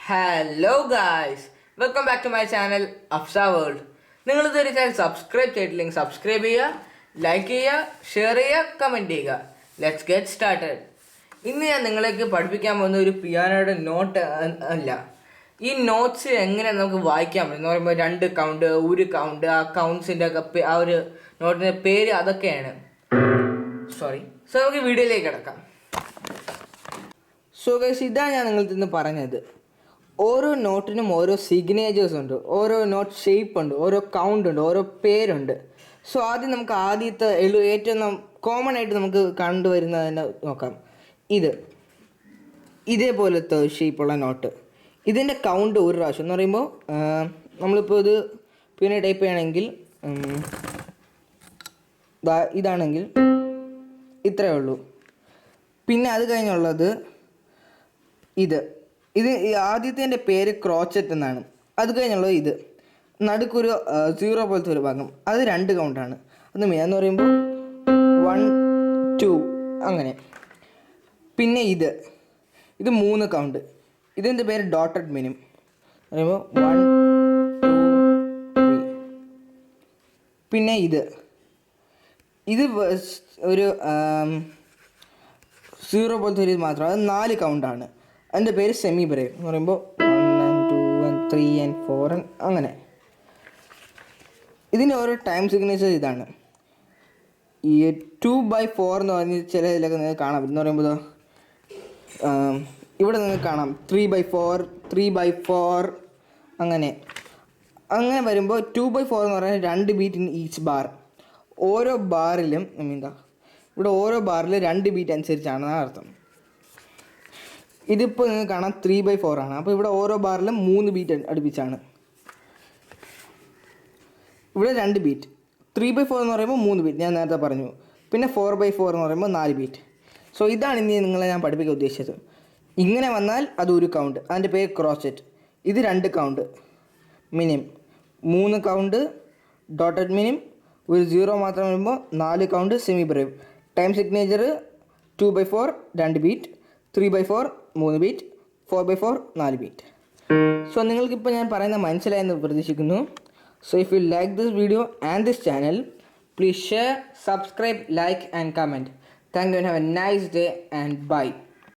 Hello guys, welcome back to my channel Afsa world. നിങ്ങൾ ഇതൊരു channel subscribe ചെയ്തിട്ടില്ലെങ്കിൽ subscribe ചെയ്യുക, ലൈക്ക് ചെയ്യുക, ഷെയർ ചെയ്യുക, കമൻറ്റ് ചെയ്യുക. Let's get started. ഇന്ന് ഞാൻ നിങ്ങൾക്ക് പഠിപ്പിക്കാൻ പോകുന്ന ഒരു പിയാനോയുടെ നോട്ട് അല്ല. ഈ നോട്ട്സ് എങ്ങനെ നമുക്ക് വായിക്കാൻ പറ്റും എന്ന് പറയുമ്പോൾ 2 കൗണ്ട്, 1 കൗണ്ട്, ആ കൗണ്ട്സിൻ്റെ ഒക്കെ ആ ഒരു നോട്ടിൻ്റെ പേര് അതൊക്കെയാണ്. സോ നമുക്ക് വീഡിയോയിലേക്ക് കിടക്കാം. സോ ഗൈസ്, ഇതാണ് ഞാൻ നിങ്ങൾക്ക് ഇന്ന് പറഞ്ഞത്. ഓരോ നോട്ടിനും ഓരോ സിഗ്നേച്ചേഴ്സ് ഉണ്ട്, ഓരോ നോട്ട് ഷേപ്പ് ഉണ്ട്, ഓരോ കൗണ്ട് ഉണ്ട്, ഓരോ പേരുണ്ട്. സോ ആദ്യം നമുക്ക് ആദ്യത്തെ ഏറ്റവും കോമൺ ആയിട്ട് നമുക്ക് കണ്ടുവരുന്നത് തന്നെ നോക്കാം. ഇതേപോലത്തെ ഷേപ്പുള്ള നോട്ട്, ഇതിൻ്റെ കൗണ്ട് ഒരു പ്രാവശ്യം എന്ന് പറയുമ്പോൾ നമ്മളിപ്പോൾ ഇത് പിന്നെ ടൈപ്പ് ചെയ്യണമെങ്കിൽ ഇതാണെങ്കിൽ ഇത്രയേ ഉള്ളൂ. പിന്നെ അത് കഴിഞ്ഞുള്ളത് ഇത് ആദ്യത്തെ പേര് ക്രോച്ചറ്റ് എന്നാണ്. അത് കഴിഞ്ഞുള്ളത് ഇത് നടുക്കൊരു 0 പോലത്തെ ഒരു ഭാഗം, അത് 2 കൗണ്ടാണ്. അത് എന്ന് പറയുമ്പോൾ 1 2 അങ്ങനെ. പിന്നെ ഇത് 3 കൗണ്ട്, ഇതിൻ്റെ പേര് ഡോട്ടഡ് മിനിം. പറയുമ്പോൾ 1 2 3. പിന്നെ ഇത് ഒരു 0 പോലത്തെ ഒരു മാത്രം, അത് 4 കൗണ്ടാണ്. അതിൻ്റെ പേര് സെമി ബ്രേവ് എന്ന് പറയുമ്പോൾ 1 and 2 and 3 and 4 and അങ്ങനെ. ഇതിൻ്റെ ഓരോ ടൈം സിഗ്നേച്ചർ ഇതാണ്. ഈ 2/4 എന്ന് പറഞ്ഞ് ചില ഇതിലൊക്കെ നിങ്ങൾക്ക് കാണാം. എന്ന് പറയുമ്പോൾ ഇവിടെ നിങ്ങൾക്ക് കാണാം 3/4, 3/4 അങ്ങനെ. അങ്ങനെ വരുമ്പോൾ 2/4 എന്ന് പറഞ്ഞാൽ 2 ബീറ്റ് ഇൻ ഈച്ച് ബാർ. ഓരോ ബാറിലും ഇവിടെ ഓരോ ബാറിലും 2 ബീറ്റ് അനുസരിച്ചാണ് അർത്ഥം. ഇതിപ്പോൾ നിങ്ങൾക്ക് കാണാം 3/4 ആണ്. അപ്പോൾ ഇവിടെ ഓരോ ബാറിലും 3 ബീറ്റ് അടുപ്പിച്ചാണ്. ഇവിടെ 2 ബീറ്റ്. 3/4 എന്ന് പറയുമ്പോൾ 3 ബീറ്റ്, ഞാൻ നേരത്തെ പറഞ്ഞു. പിന്നെ 4/4 എന്ന് പറയുമ്പോൾ 4 ബീറ്റ്. സോ ഇതാണ് ഇനി നിങ്ങളെ ഞാൻ പഠിപ്പിക്കാൻ ഉദ്ദേശിച്ചത്. ഇങ്ങനെ വന്നാൽ അത് 1 കൗണ്ട്, അതിൻ്റെ പേര് ക്രോച്ചറ്റ്. ഇത് 2 count minim, 3 count dotted minim, ഒരു 0 മാത്രം വരുമ്പോൾ 4 count semibreve. Time signature 2/4 2 beat, 3/4 3 beat, 4/4 4 beat. So നിങ്ങൾക്കിപ്പോൾ ഞാൻ പറയുന്നത് മനസ്സിലായെന്ന് പ്രതീക്ഷിക്കുന്നു. So if you like this video and this channel, please share, subscribe, like and comment. Thank you and have a nice day and by.